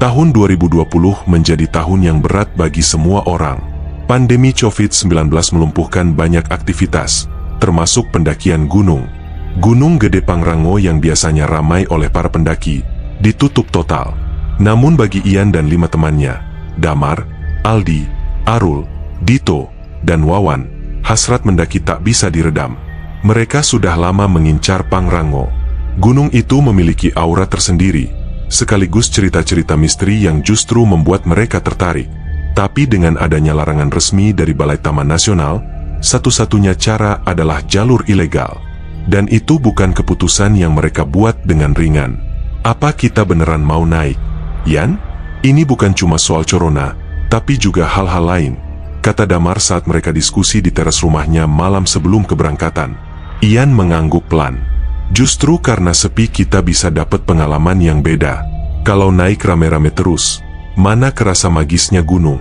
Tahun 2020 menjadi tahun yang berat bagi semua orang. Pandemi COVID-19 melumpuhkan banyak aktivitas, termasuk pendakian gunung. Gunung Gede Pangrango yang biasanya ramai oleh para pendaki, ditutup total. Namun bagi Ian dan 5 temannya, Damar, Aldi, Arul, Dito, dan Wawan, hasrat mendaki tak bisa diredam. Mereka sudah lama mengincar Pangrango. Gunung itu memiliki aura tersendiri, sekaligus cerita-cerita misteri yang justru membuat mereka tertarik. Tapi dengan adanya larangan resmi dari Balai Taman Nasional, satu-satunya cara adalah jalur ilegal. Dan itu bukan keputusan yang mereka buat dengan ringan. Apa kita beneran mau naik, Ian? Ini bukan cuma soal corona, tapi juga hal-hal lain, kata Damar saat mereka diskusi di teras rumahnya malam sebelum keberangkatan. Ian mengangguk pelan. Justru karena sepi kita bisa dapat pengalaman yang beda. Kalau naik rame-rame terus, mana kerasa magisnya gunung?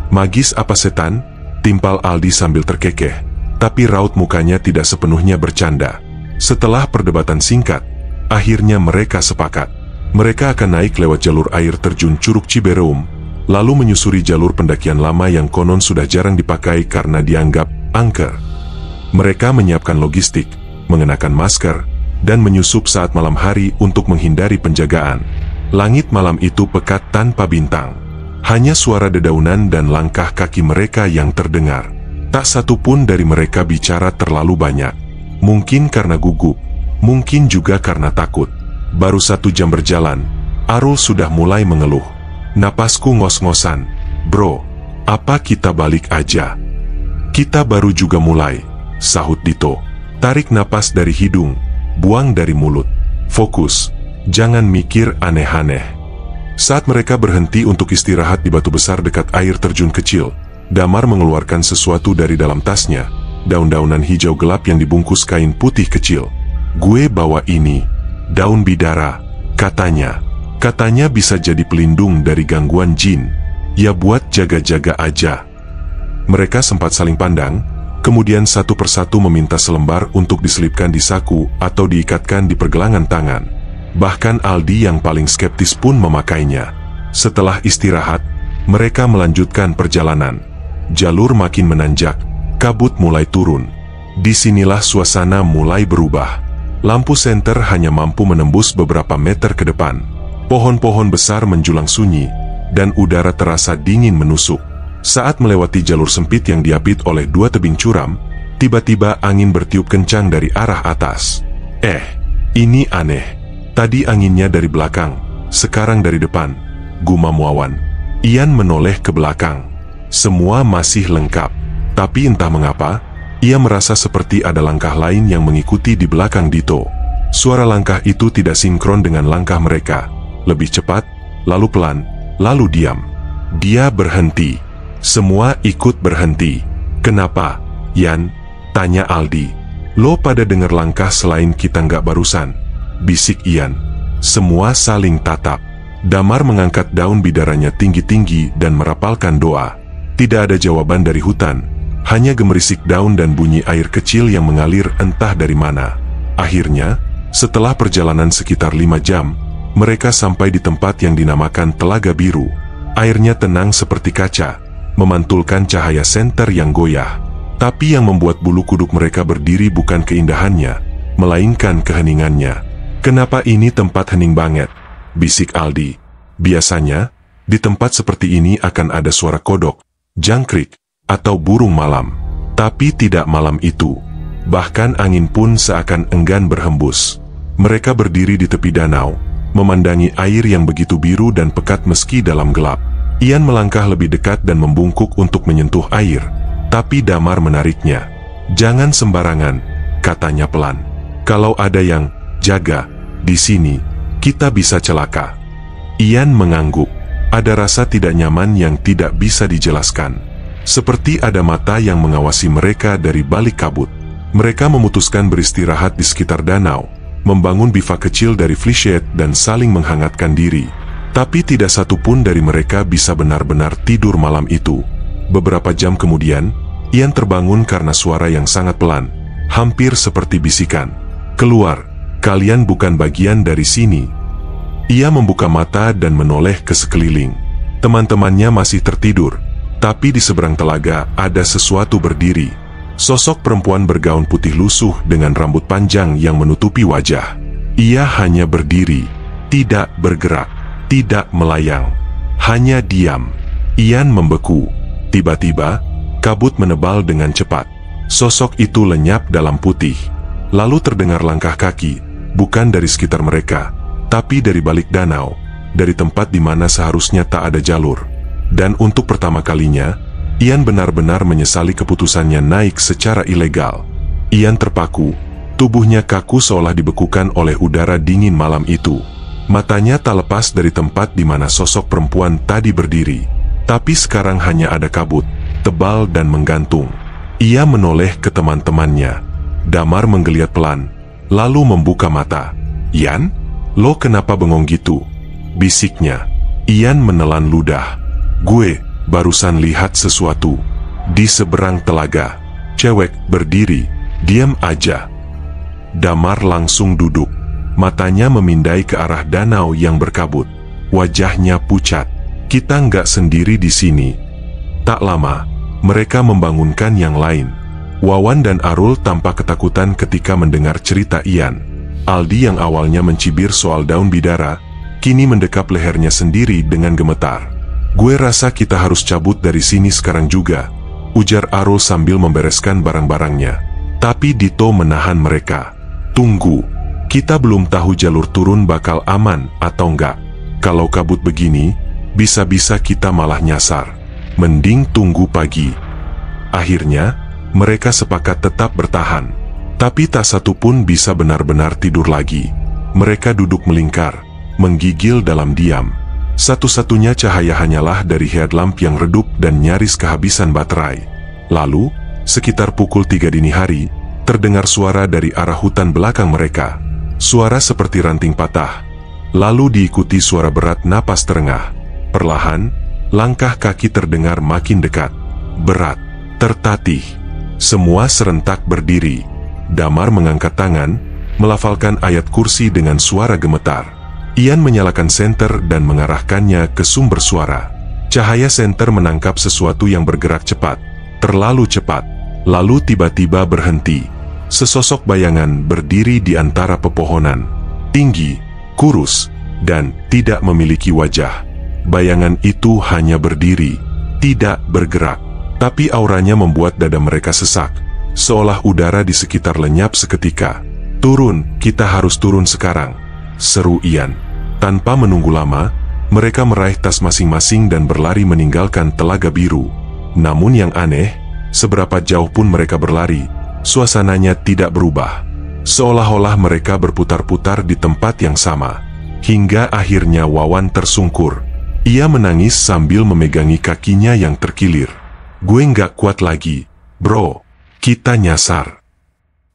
Magis apa setan? Timpal Aldi sambil terkekeh, tapi raut mukanya tidak sepenuhnya bercanda. Setelah perdebatan singkat, akhirnya mereka sepakat. Mereka akan naik lewat jalur air terjun Curug Cibereum, lalu menyusuri jalur pendakian lama yang konon sudah jarang dipakai karena dianggap angker. Mereka menyiapkan logistik, mengenakan masker, dan menyusup saat malam hari untuk menghindari penjagaan. Langit malam itu pekat tanpa bintang. Hanya suara dedaunan dan langkah kaki mereka yang terdengar. Tak satu pun dari mereka bicara terlalu banyak. Mungkin karena gugup, mungkin juga karena takut. Baru 1 jam berjalan, Arul sudah mulai mengeluh. Napasku ngos-ngosan. Bro, apa kita balik aja? Kita baru juga mulai, sahut Dito. Tarik napas dari hidung, buang dari mulut. Fokus, jangan mikir aneh-aneh. Saat mereka berhenti untuk istirahat di batu besar dekat air terjun kecil, Damar mengeluarkan sesuatu dari dalam tasnya, daun-daunan hijau gelap yang dibungkus kain putih kecil. Gue bawa ini, daun bidara, katanya. Katanya bisa jadi pelindung dari gangguan jin. Ya buat jaga-jaga aja. Mereka sempat saling pandang, kemudian satu persatu meminta selembar untuk diselipkan di saku atau diikatkan di pergelangan tangan. Bahkan Aldi yang paling skeptis pun memakainya. Setelah istirahat, mereka melanjutkan perjalanan. Jalur makin menanjak, kabut mulai turun. Disinilah suasana mulai berubah. Lampu senter hanya mampu menembus beberapa meter ke depan. Pohon-pohon besar menjulang sunyi, dan udara terasa dingin menusuk. Saat melewati jalur sempit yang diapit oleh 2 tebing curam, tiba-tiba angin bertiup kencang dari arah atas. Ini aneh. Tadi anginnya dari belakang, sekarang dari depan, gumam Wawan. Ian menoleh ke belakang. Semua masih lengkap, tapi entah mengapa, ia merasa seperti ada langkah lain yang mengikuti di belakang Dito. Suara langkah itu tidak sinkron dengan langkah mereka. Lebih cepat, lalu pelan, lalu diam. Dia berhenti. Semua ikut berhenti. Kenapa, Ian? Tanya Aldi. Lo pada dengar langkah selain kita nggak barusan? Bisik Ian. Semua saling tatap. Damar mengangkat daun bidaranya tinggi-tinggi dan merapalkan doa. Tidak ada jawaban dari hutan. Hanya gemerisik daun dan bunyi air kecil yang mengalir entah dari mana. Akhirnya, setelah perjalanan sekitar 5 jam, mereka sampai di tempat yang dinamakan Telaga Biru. Airnya tenang seperti kaca, memantulkan cahaya senter yang goyah. Tapi yang membuat bulu kuduk mereka berdiri bukan keindahannya, melainkan keheningannya. Kenapa ini tempat hening banget? Bisik Aldi. Biasanya, di tempat seperti ini akan ada suara kodok, jangkrik, atau burung malam. Tapi tidak malam itu. Bahkan angin pun seakan enggan berhembus. Mereka berdiri di tepi danau, memandangi air yang begitu biru dan pekat meski dalam gelap. Ian melangkah lebih dekat dan membungkuk untuk menyentuh air. Tapi Damar menariknya. Jangan sembarangan, katanya pelan. Kalau ada yang jaga di sini, kita bisa celaka. Ian mengangguk. Ada rasa tidak nyaman yang tidak bisa dijelaskan. Seperti ada mata yang mengawasi mereka dari balik kabut. Mereka memutuskan beristirahat di sekitar danau, membangun bivak kecil dari fleecehead dan saling menghangatkan diri. Tapi tidak satu pun dari mereka bisa benar-benar tidur malam itu. Beberapa jam kemudian, Ian terbangun karena suara yang sangat pelan, hampir seperti bisikan. Keluar, kalian bukan bagian dari sini. Ia membuka mata dan menoleh ke sekeliling. Teman-temannya masih tertidur, tapi di seberang telaga ada sesuatu berdiri. Sosok perempuan bergaun putih lusuh dengan rambut panjang yang menutupi wajah. Ia hanya berdiri, tidak bergerak, tidak melayang, hanya diam. Ian membeku. Tiba-tiba, kabut menebal dengan cepat. Sosok itu lenyap dalam putih. Lalu terdengar langkah kaki, bukan dari sekitar mereka, tapi dari balik danau, dari tempat di mana seharusnya tak ada jalur. Dan untuk pertama kalinya, Ian benar-benar menyesali keputusannya naik secara ilegal. Ian terpaku, tubuhnya kaku seolah dibekukan oleh udara dingin malam itu. Matanya tak lepas dari tempat di mana sosok perempuan tadi berdiri. Tapi sekarang hanya ada kabut, tebal dan menggantung. Ia menoleh ke teman-temannya. Damar menggeliat pelan, lalu membuka mata. "Ian, lo kenapa bengong gitu?" bisiknya. Ian menelan ludah. "Gue barusan lihat sesuatu. Di seberang telaga. Cewek berdiri, diam aja." Damar langsung duduk. Matanya memindai ke arah danau yang berkabut. Wajahnya pucat. "Kita nggak sendiri di sini." Tak lama, mereka membangunkan yang lain. Wawan dan Arul tampak ketakutan ketika mendengar cerita Ian. Aldi yang awalnya mencibir soal daun bidara, kini mendekap lehernya sendiri dengan gemetar. "Gue rasa kita harus cabut dari sini sekarang juga," ujar Arul sambil membereskan barang-barangnya. Tapi Dito menahan mereka. "Tunggu, kita belum tahu jalur turun bakal aman atau enggak. Kalau kabut begini, bisa-bisa kita malah nyasar. Mending tunggu pagi." Akhirnya, mereka sepakat tetap bertahan. Tapi tak satu pun bisa benar-benar tidur lagi. Mereka duduk melingkar, menggigil dalam diam. Satu-satunya cahaya hanyalah dari headlamp yang redup dan nyaris kehabisan baterai. Lalu, sekitar pukul 3 dini hari, terdengar suara dari arah hutan belakang mereka. Suara seperti ranting patah. Lalu diikuti suara berat napas terengah. Perlahan, langkah kaki terdengar makin dekat. Berat, tertatih. Semua serentak berdiri. Damar mengangkat tangan, melafalkan ayat kursi dengan suara gemetar. Ian menyalakan senter dan mengarahkannya ke sumber suara. Cahaya senter menangkap sesuatu yang bergerak cepat, terlalu cepat, lalu tiba-tiba berhenti. Sesosok bayangan berdiri di antara pepohonan. Tinggi, kurus, dan tidak memiliki wajah. Bayangan itu hanya berdiri, tidak bergerak. Tapi auranya membuat dada mereka sesak, seolah udara di sekitar lenyap seketika. "Turun, kita harus turun sekarang," seru Ian. Tanpa menunggu lama, mereka meraih tas masing-masing dan berlari meninggalkan Telaga Biru. Namun yang aneh, seberapa jauh pun mereka berlari, suasananya tidak berubah. Seolah-olah mereka berputar-putar di tempat yang sama. Hingga akhirnya Wawan tersungkur. Ia menangis sambil memegangi kakinya yang terkilir. "Gue nggak kuat lagi, bro. Kita nyasar."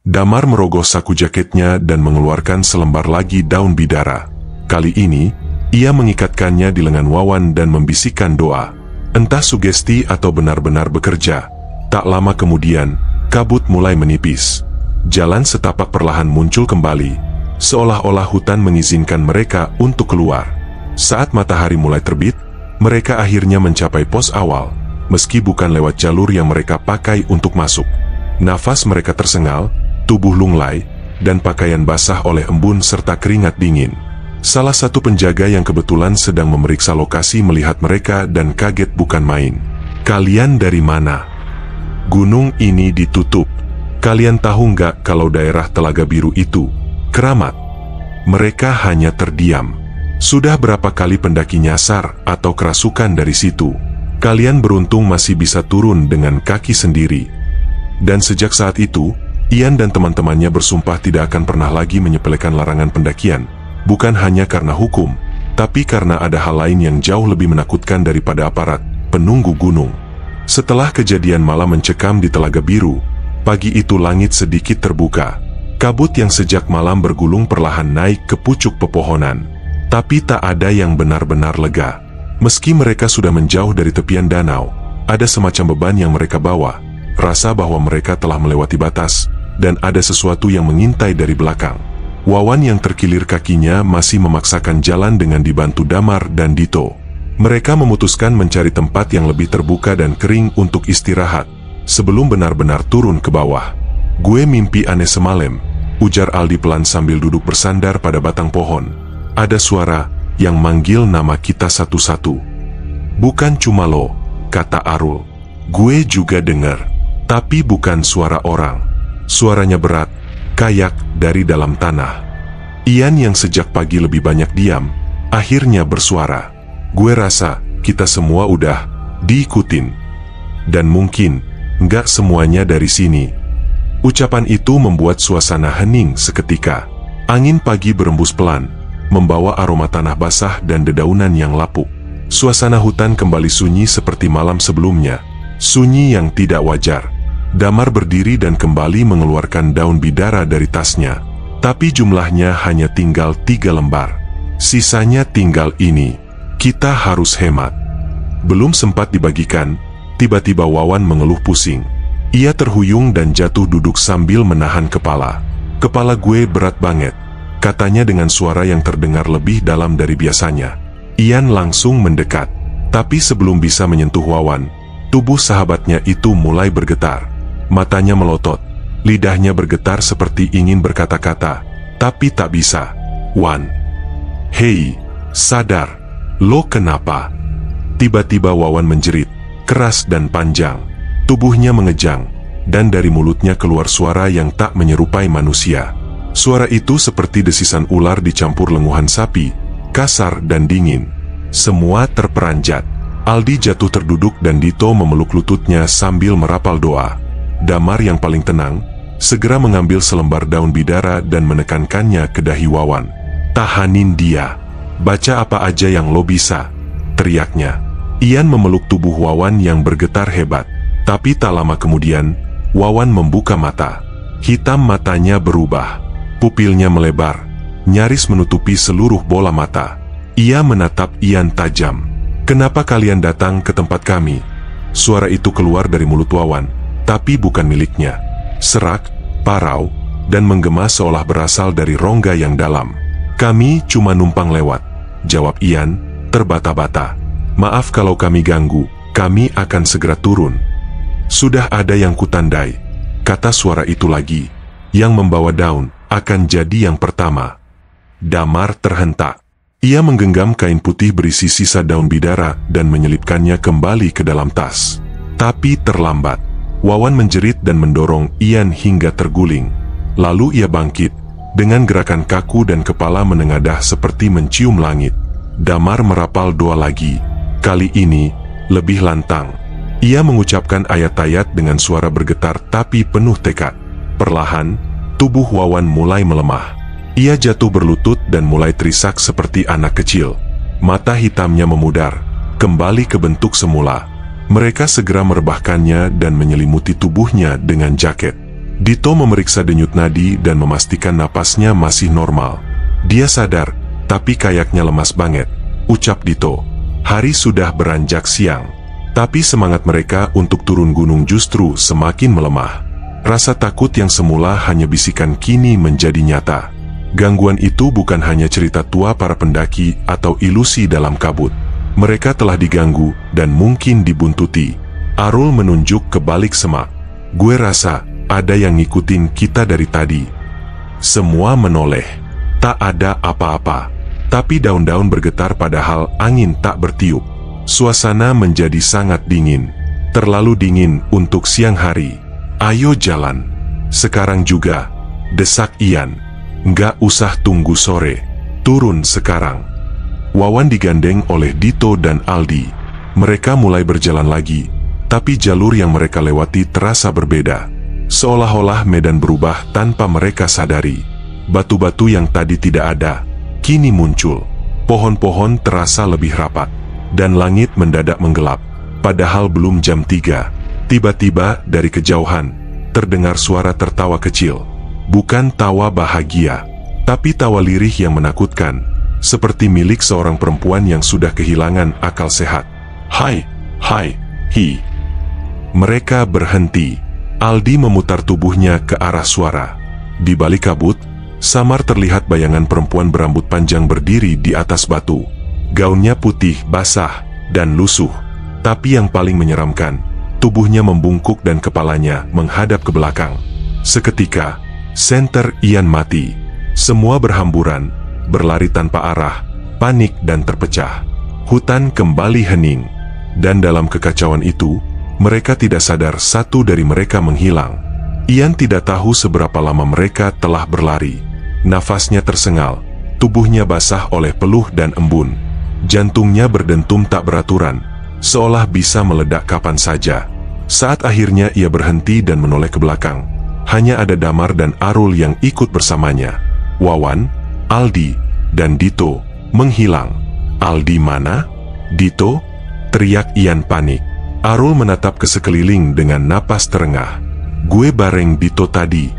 Damar merogoh saku jaketnya dan mengeluarkan selembar lagi daun bidara. Kali ini, ia mengikatkannya di lengan Wawan dan membisikkan doa. Entah sugesti atau benar-benar bekerja. Tak lama kemudian, kabut mulai menipis. Jalan setapak perlahan muncul kembali, seolah-olah hutan mengizinkan mereka untuk keluar. Saat matahari mulai terbit, mereka akhirnya mencapai pos awal. Meski bukan lewat jalur yang mereka pakai untuk masuk. Nafas mereka tersengal, tubuh lunglai, dan pakaian basah oleh embun serta keringat dingin. Salah satu penjaga yang kebetulan sedang memeriksa lokasi melihat mereka dan kaget bukan main. "Kalian dari mana? Gunung ini ditutup. Kalian tahu nggak kalau daerah Telaga Biru itu keramat?" Mereka hanya terdiam. Sudah berapa kali pendaki nyasar atau kerasukan dari situ. Kalian beruntung masih bisa turun dengan kaki sendiri. Dan sejak saat itu, Ian dan teman-temannya bersumpah tidak akan pernah lagi menyepelekan larangan pendakian. Bukan hanya karena hukum, tapi karena ada hal lain yang jauh lebih menakutkan daripada aparat penunggu gunung. Setelah kejadian malam mencekam di Telaga Biru, pagi itu langit sedikit terbuka. Kabut yang sejak malam bergulung perlahan naik ke pucuk pepohonan. Tapi tak ada yang benar-benar lega. Meski mereka sudah menjauh dari tepian danau, ada semacam beban yang mereka bawa, rasa bahwa mereka telah melewati batas, dan ada sesuatu yang mengintai dari belakang. Wawan yang terkilir kakinya masih memaksakan jalan dengan dibantu Damar dan Dito. Mereka memutuskan mencari tempat yang lebih terbuka dan kering untuk istirahat, sebelum benar-benar turun ke bawah. "Gue mimpi aneh semalam," ujar Aldi pelan sambil duduk bersandar pada batang pohon. "Ada suara yang manggil nama kita satu-satu." "Bukan cuma lo," kata Arul. "Gue juga dengar, tapi bukan suara orang. Suaranya berat, kayak dari dalam tanah." Ian yang sejak pagi lebih banyak diam, akhirnya bersuara. "Gue rasa kita semua udah diikutin. Dan mungkin nggak semuanya dari sini." Ucapan itu membuat suasana hening seketika. Angin pagi berembus pelan, membawa aroma tanah basah dan dedaunan yang lapuk. Suasana hutan kembali sunyi seperti malam sebelumnya. Sunyi yang tidak wajar. Damar berdiri dan kembali mengeluarkan daun bidara dari tasnya. Tapi jumlahnya hanya tinggal 3 lembar. "Sisanya tinggal ini. Kita harus hemat." Belum sempat dibagikan, tiba-tiba Wawan mengeluh pusing. Ia terhuyung dan jatuh duduk sambil menahan kepala. "Kepala gue berat banget," katanya dengan suara yang terdengar lebih dalam dari biasanya. Ian langsung mendekat. Tapi sebelum bisa menyentuh Wawan, tubuh sahabatnya itu mulai bergetar. Matanya melotot, lidahnya bergetar seperti ingin berkata-kata, tapi tak bisa. "Wan, hei, sadar, lo kenapa?" Tiba-tiba Wawan menjerit, keras dan panjang. Tubuhnya mengejang, dan dari mulutnya keluar suara yang tak menyerupai manusia. Suara itu seperti desisan ular dicampur lenguhan sapi, kasar dan dingin. Semua terperanjat. Aldi jatuh terduduk dan Dito memeluk lututnya sambil merapal doa. Damar yang paling tenang, segera mengambil selembar daun bidara dan menekankannya ke dahi Wawan. "Tahanin dia. Baca apa aja yang lo bisa," teriaknya. Ian memeluk tubuh Wawan yang bergetar hebat. Tapi tak lama kemudian, Wawan membuka mata. Hitam matanya berubah. Pupilnya melebar, nyaris menutupi seluruh bola mata. Ia menatap Ian tajam. "Kenapa kalian datang ke tempat kami?" Suara itu keluar dari mulut Wawan, tapi bukan miliknya. Serak, parau, dan menggema seolah berasal dari rongga yang dalam. "Kami cuma numpang lewat," jawab Ian, terbata-bata. "Maaf kalau kami ganggu, kami akan segera turun." "Sudah ada yang kutandai," kata suara itu lagi. "Yang membawa daun akan jadi yang pertama." Damar terhentak. Ia menggenggam kain putih berisi sisa daun bidara dan menyelipkannya kembali ke dalam tas. Tapi terlambat. Wawan menjerit dan mendorong Ian hingga terguling. Lalu ia bangkit, dengan gerakan kaku dan kepala menengadah seperti mencium langit. Damar merapal doa lagi. Kali ini, lebih lantang. Ia mengucapkan ayat-ayat dengan suara bergetar tapi penuh tekad. Perlahan, tubuh Wawan mulai melemah. Ia jatuh berlutut dan mulai terisak seperti anak kecil. Mata hitamnya memudar, kembali ke bentuk semula. Mereka segera merebahkannya dan menyelimuti tubuhnya dengan jaket. Dito memeriksa denyut nadi dan memastikan napasnya masih normal. Dia sadar, tapi kayaknya lemas banget. Ucap Dito. Hari sudah beranjak siang. Tapi semangat mereka untuk turun gunung justru semakin melemah. Rasa takut yang semula hanya bisikan kini menjadi nyata. Gangguan itu bukan hanya cerita tua para pendaki atau ilusi dalam kabut. Mereka telah diganggu dan mungkin dibuntuti. Arul menunjuk ke balik semak. "Gue rasa ada yang ngikutin kita dari tadi." Semua menoleh. Tak ada apa-apa. Tapi daun-daun bergetar padahal angin tak bertiup. Suasana menjadi sangat dingin. Terlalu dingin untuk siang hari. "Ayo jalan. Sekarang juga," desak Ian. "Nggak usah tunggu sore. Turun sekarang." Wawan digandeng oleh Dito dan Aldi. Mereka mulai berjalan lagi, tapi jalur yang mereka lewati terasa berbeda. Seolah-olah medan berubah tanpa mereka sadari. Batu-batu yang tadi tidak ada, kini muncul. Pohon-pohon terasa lebih rapat. Dan langit mendadak menggelap. Padahal belum jam 3. Tiba-tiba dari kejauhan, terdengar suara tertawa kecil. Bukan tawa bahagia, tapi tawa lirih yang menakutkan. Seperti milik seorang perempuan yang sudah kehilangan akal sehat. "Hai, hai, hi." Mereka berhenti. Aldi memutar tubuhnya ke arah suara. Di balik kabut, Samar terlihat bayangan perempuan berambut panjang berdiri di atas batu. Gaunnya putih, basah, dan lusuh. Tapi yang paling menyeramkan, tubuhnya membungkuk dan kepalanya menghadap ke belakang. Seketika, senter Ian mati. Semua berhamburan, berlari tanpa arah, panik dan terpecah. Hutan kembali hening. Dan dalam kekacauan itu, mereka tidak sadar satu dari mereka menghilang. Ian tidak tahu seberapa lama mereka telah berlari. Nafasnya tersengal, tubuhnya basah oleh peluh dan embun. Jantungnya berdentum tak beraturan, seolah bisa meledak kapan saja. Saat akhirnya ia berhenti dan menoleh ke belakang, hanya ada Damar dan Arul yang ikut bersamanya. Wawan, Aldi, dan Dito menghilang. Aldi mana? Dito? Teriak Ian panik. Arul menatap ke sekeliling dengan napas terengah. Gue bareng Dito tadi.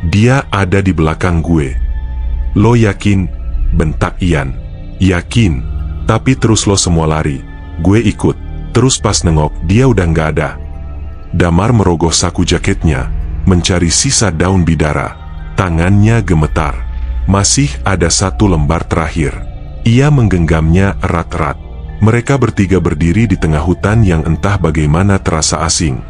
Dia ada di belakang gue. Lo yakin? Bentak Ian. Yakin. Tapi terus lo semua lari. Gue ikut. Terus pas nengok, dia udah nggak ada. Damar merogoh saku jaketnya, mencari sisa daun bidara. Tangannya gemetar. Masih ada satu lembar terakhir. Ia menggenggamnya erat-erat. Mereka bertiga berdiri di tengah hutan yang entah bagaimana terasa asing.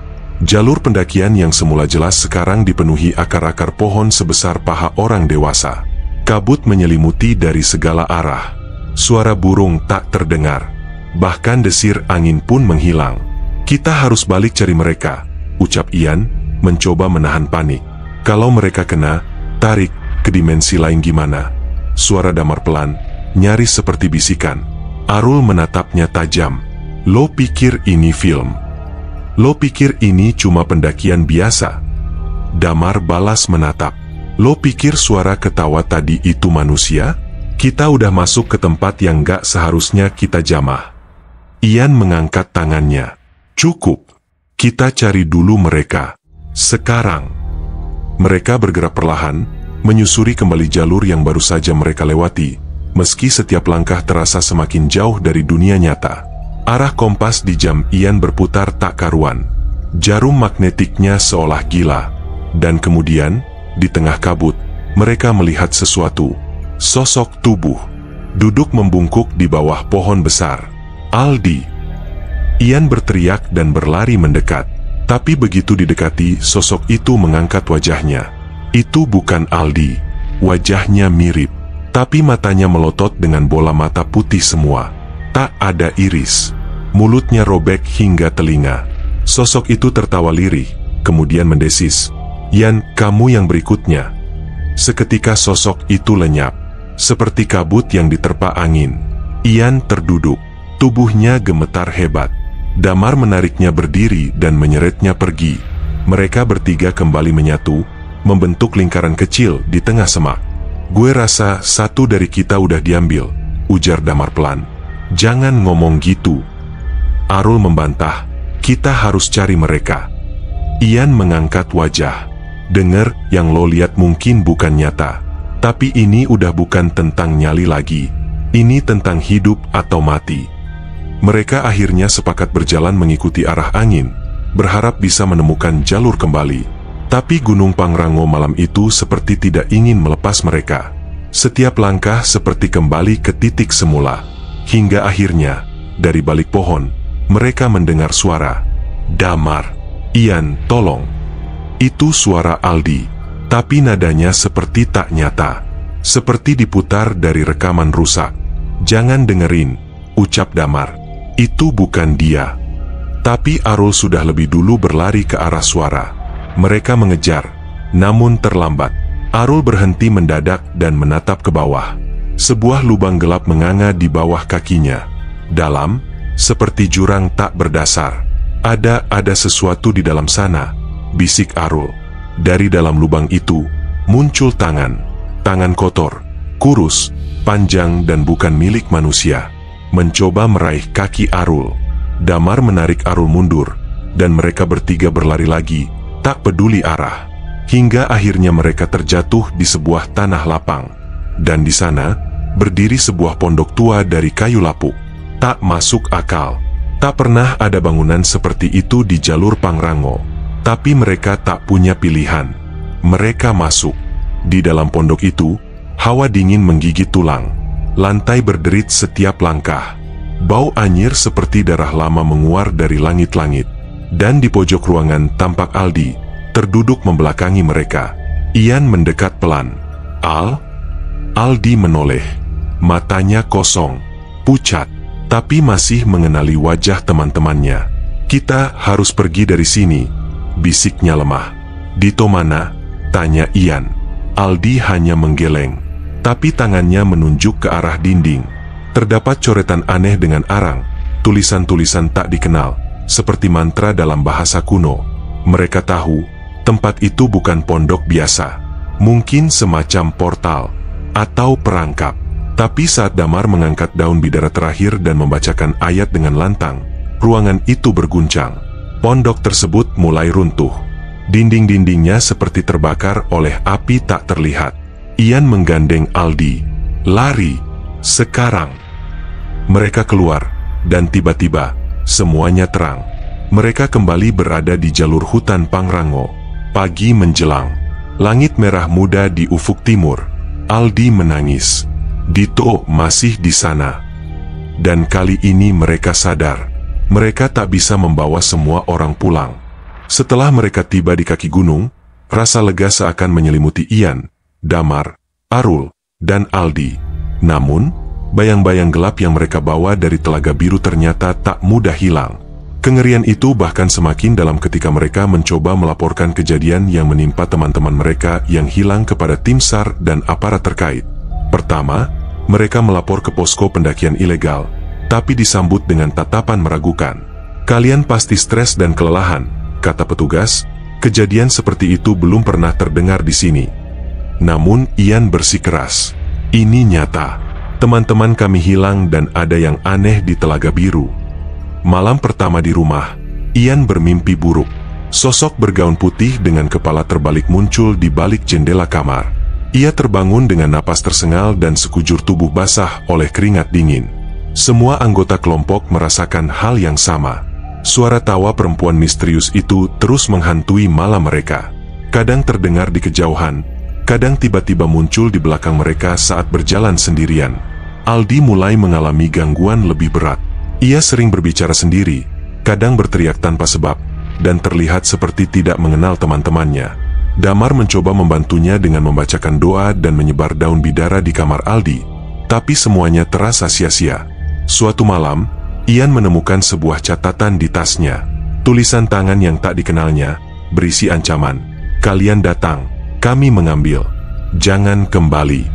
Jalur pendakian yang semula jelas sekarang dipenuhi akar-akar pohon sebesar paha orang dewasa. Kabut menyelimuti dari segala arah. Suara burung tak terdengar. Bahkan desir angin pun menghilang. Kita harus balik cari mereka, ucap Ian, mencoba menahan panik. Kalau mereka kena tarik ke dimensi lain gimana? Suara Damar pelan, nyaris seperti bisikan. Arul menatapnya tajam. Lo pikir ini film? Lo pikir ini cuma pendakian biasa? Damar balas menatap. Lo pikir suara ketawa tadi itu manusia? Kita udah masuk ke tempat yang gak seharusnya kita jamah. Ian mengangkat tangannya. Cukup. Kita cari dulu mereka. Sekarang. Mereka bergerak perlahan, menyusuri kembali jalur yang baru saja mereka lewati. Meski setiap langkah terasa semakin jauh dari dunia nyata. Arah kompas di jam Ian berputar tak karuan. Jarum magnetiknya seolah gila. Dan kemudian, di tengah kabut, mereka melihat sesuatu. Sosok tubuh. Duduk membungkuk di bawah pohon besar. Aldi. Ian berteriak dan berlari mendekat. Tapi begitu didekati, sosok itu mengangkat wajahnya. Itu bukan Aldi. Wajahnya mirip. Tapi matanya melotot dengan bola mata putih semua. Tak ada iris. Mulutnya robek hingga telinga. Sosok itu tertawa lirih, kemudian mendesis. Ian, kamu yang berikutnya. Seketika sosok itu lenyap, seperti kabut yang diterpa angin. Ian terduduk, tubuhnya gemetar hebat. Damar menariknya berdiri dan menyeretnya pergi. Mereka bertiga kembali menyatu, membentuk lingkaran kecil di tengah semak. Gue rasa satu dari kita udah diambil, ujar Damar pelan. Jangan ngomong gitu. Arul membantah, kita harus cari mereka. Ian mengangkat wajah. Dengar, yang lo lihat mungkin bukan nyata. Tapi ini udah bukan tentang nyali lagi. Ini tentang hidup atau mati. Mereka akhirnya sepakat berjalan mengikuti arah angin, berharap bisa menemukan jalur kembali. Tapi Gunung Pangrango malam itu seperti tidak ingin melepas mereka. Setiap langkah seperti kembali ke titik semula. Hingga akhirnya, dari balik pohon, mereka mendengar suara. Damar. Ian, tolong. Itu suara Aldi. Tapi nadanya seperti tak nyata. Seperti diputar dari rekaman rusak. Jangan dengerin, ucap Damar. Itu bukan dia. Tapi Arul sudah lebih dulu berlari ke arah suara. Mereka mengejar, namun terlambat. Arul berhenti mendadak dan menatap ke bawah. Sebuah lubang gelap menganga di bawah kakinya. Dalam, seperti jurang tak berdasar. Ada sesuatu di dalam sana, bisik Arul. Dari dalam lubang itu, muncul tangan. Tangan kotor, kurus, panjang dan bukan milik manusia. Mencoba meraih kaki Arul. Damar menarik Arul mundur, dan mereka bertiga berlari lagi, tak peduli arah. Hingga akhirnya mereka terjatuh di sebuah tanah lapang. Dan di sana, berdiri sebuah pondok tua dari kayu lapuk. Tak masuk akal. Tak pernah ada bangunan seperti itu di jalur Pangrango. Tapi mereka tak punya pilihan. Mereka masuk. Di dalam pondok itu, hawa dingin menggigit tulang. Lantai berderit setiap langkah. Bau anyir seperti darah lama menguar dari langit-langit. Dan di pojok ruangan tampak Aldi, terduduk membelakangi mereka. Ian mendekat pelan. Aldi menoleh. Matanya kosong, pucat, tapi masih mengenali wajah teman-temannya. "Kita harus pergi dari sini," bisiknya lemah. "Dito mana?" tanya Ian. Aldi hanya menggeleng, tapi tangannya menunjuk ke arah dinding. Terdapat coretan aneh dengan arang, tulisan-tulisan tak dikenal, seperti mantra dalam bahasa kuno. Mereka tahu, tempat itu bukan pondok biasa. Mungkin semacam portal, atau perangkap. Tapi saat Damar mengangkat daun bidara terakhir dan membacakan ayat dengan lantang, ruangan itu berguncang. Pondok tersebut mulai runtuh. Dinding-dindingnya seperti terbakar oleh api tak terlihat. Ian menggandeng Aldi. "Lari! Sekarang!" Mereka keluar, dan tiba-tiba, semuanya terang. Mereka kembali berada di jalur hutan Pangrango. Pagi menjelang. Langit merah muda di ufuk timur. Aldi menangis. Dito masih di sana. Dan kali ini mereka sadar, mereka tak bisa membawa semua orang pulang. Setelah mereka tiba di kaki gunung, rasa lega seakan menyelimuti Ian, Damar, Arul, dan Aldi. Namun, bayang-bayang gelap yang mereka bawa dari Telaga Biru ternyata tak mudah hilang. Kengerian itu bahkan semakin dalam ketika mereka mencoba melaporkan kejadian yang menimpa teman-teman mereka yang hilang kepada tim SAR dan aparat terkait. Pertama, mereka melapor ke posko pendakian ilegal, tapi disambut dengan tatapan meragukan. "Kalian pasti stres dan kelelahan," kata petugas. "Kejadian seperti itu belum pernah terdengar di sini." Namun Ian bersikeras, "Ini nyata. Teman-teman kami hilang dan ada yang aneh di Telaga Biru." Malam pertama di rumah, Ian bermimpi buruk. Sosok bergaun putih dengan kepala terbalik muncul di balik jendela kamar. Ia terbangun dengan napas tersengal dan sekujur tubuh basah oleh keringat dingin. Semua anggota kelompok merasakan hal yang sama. Suara tawa perempuan misterius itu terus menghantui malam mereka. Kadang terdengar di kejauhan, kadang tiba-tiba muncul di belakang mereka saat berjalan sendirian. Aldi mulai mengalami gangguan lebih berat. Ia sering berbicara sendiri, kadang berteriak tanpa sebab, dan terlihat seperti tidak mengenal teman-temannya. Damar mencoba membantunya dengan membacakan doa dan menyebar daun bidara di kamar Aldi, tapi semuanya terasa sia-sia. Suatu malam, Ian menemukan sebuah catatan di tasnya. Tulisan tangan yang tak dikenalnya, berisi ancaman. "Kalian datang, kami mengambil. Jangan kembali."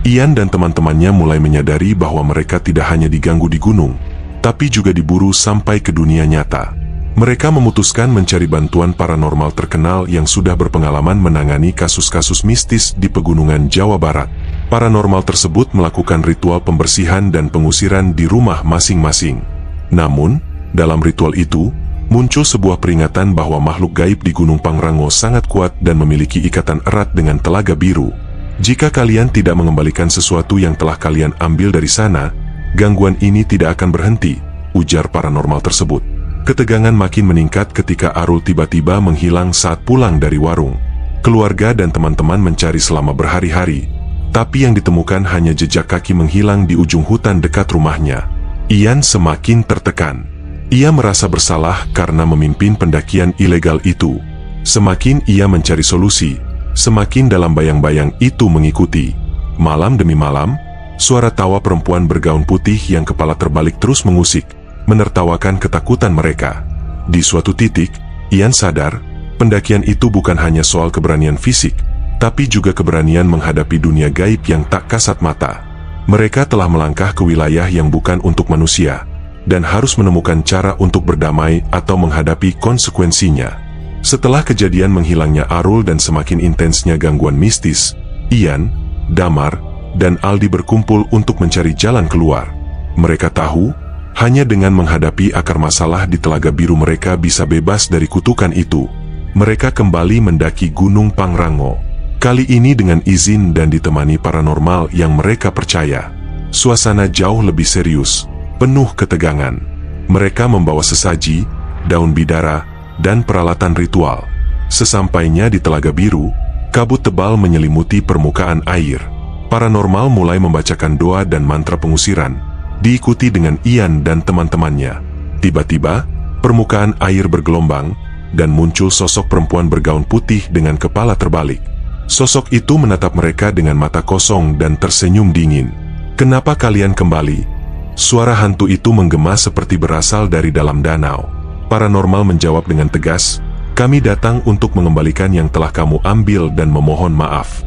Ian dan teman-temannya mulai menyadari bahwa mereka tidak hanya diganggu di gunung, tapi juga diburu sampai ke dunia nyata. Mereka memutuskan mencari bantuan paranormal terkenal yang sudah berpengalaman menangani kasus-kasus mistis di pegunungan Jawa Barat. Paranormal tersebut melakukan ritual pembersihan dan pengusiran di rumah masing-masing. Namun, dalam ritual itu, muncul sebuah peringatan bahwa makhluk gaib di Gunung Pangrango sangat kuat dan memiliki ikatan erat dengan Telaga Biru. "Jika kalian tidak mengembalikan sesuatu yang telah kalian ambil dari sana, gangguan ini tidak akan berhenti," ujar paranormal tersebut. Ketegangan makin meningkat ketika Arul tiba-tiba menghilang saat pulang dari warung. Keluarga dan teman-teman mencari selama berhari-hari, tapi yang ditemukan hanya jejak kaki menghilang di ujung hutan dekat rumahnya. Ian semakin tertekan. Ia merasa bersalah karena memimpin pendakian ilegal itu. Semakin ia mencari solusi, semakin dalam bayang-bayang itu mengikuti. Malam demi malam, suara tawa perempuan bergaun putih yang kepala terbalik terus mengusik, menertawakan ketakutan mereka. Di suatu titik, Ian sadar, pendakian itu bukan hanya soal keberanian fisik, tapi juga keberanian menghadapi dunia gaib yang tak kasat mata. Mereka telah melangkah ke wilayah yang bukan untuk manusia, dan harus menemukan cara untuk berdamai atau menghadapi konsekuensinya. Setelah kejadian menghilangnya Arul dan semakin intensnya gangguan mistis, Ian, Damar, dan Aldi berkumpul untuk mencari jalan keluar. Mereka tahu, hanya dengan menghadapi akar masalah di Telaga Biru mereka bisa bebas dari kutukan itu. Mereka kembali mendaki Gunung Pangrango. Kali ini dengan izin dan ditemani paranormal yang mereka percaya. Suasana jauh lebih serius, penuh ketegangan. Mereka membawa sesaji, daun bidara, dan peralatan ritual. Sesampainya di Telaga Biru, Kabut tebal menyelimuti permukaan air. Paranormal mulai membacakan doa dan mantra pengusiran, diikuti dengan Ian dan teman-temannya. Tiba-tiba, permukaan air bergelombang, dan muncul sosok perempuan bergaun putih dengan kepala terbalik. Sosok itu menatap mereka dengan mata kosong dan tersenyum dingin. "Kenapa kalian kembali?" Suara hantu itu menggema seperti berasal dari dalam danau. Paranormal menjawab dengan tegas, "Kami datang untuk mengembalikan yang telah kamu ambil dan memohon maaf."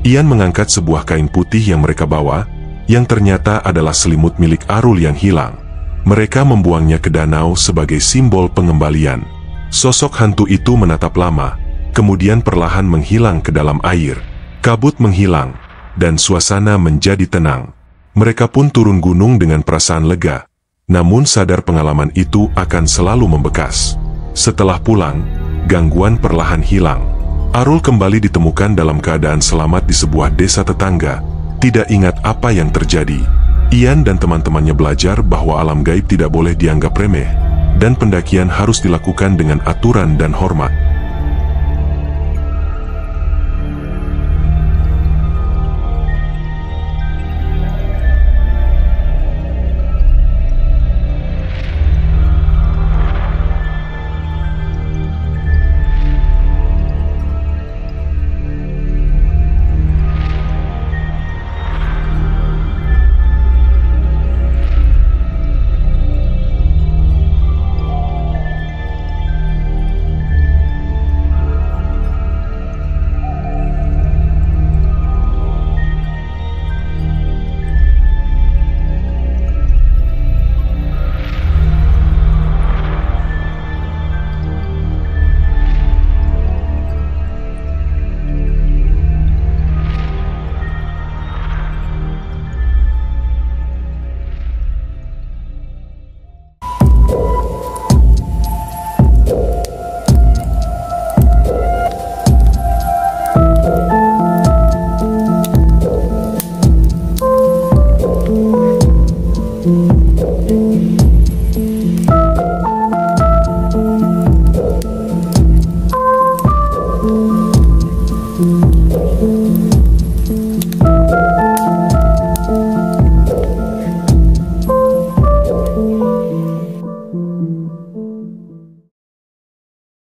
Ian mengangkat sebuah kain putih yang mereka bawa, yang ternyata adalah selimut milik Arul yang hilang. Mereka membuangnya ke danau sebagai simbol pengembalian. Sosok hantu itu menatap lama, kemudian perlahan menghilang ke dalam air. Kabut menghilang, dan suasana menjadi tenang. Mereka pun turun gunung dengan perasaan lega, namun sadar pengalaman itu akan selalu membekas. Setelah pulang, gangguan perlahan hilang. Arul kembali ditemukan dalam keadaan selamat di sebuah desa tetangga, tidak ingat apa yang terjadi. Ian dan teman-temannya belajar bahwa alam gaib tidak boleh dianggap remeh, dan pendakian harus dilakukan dengan aturan dan hormat.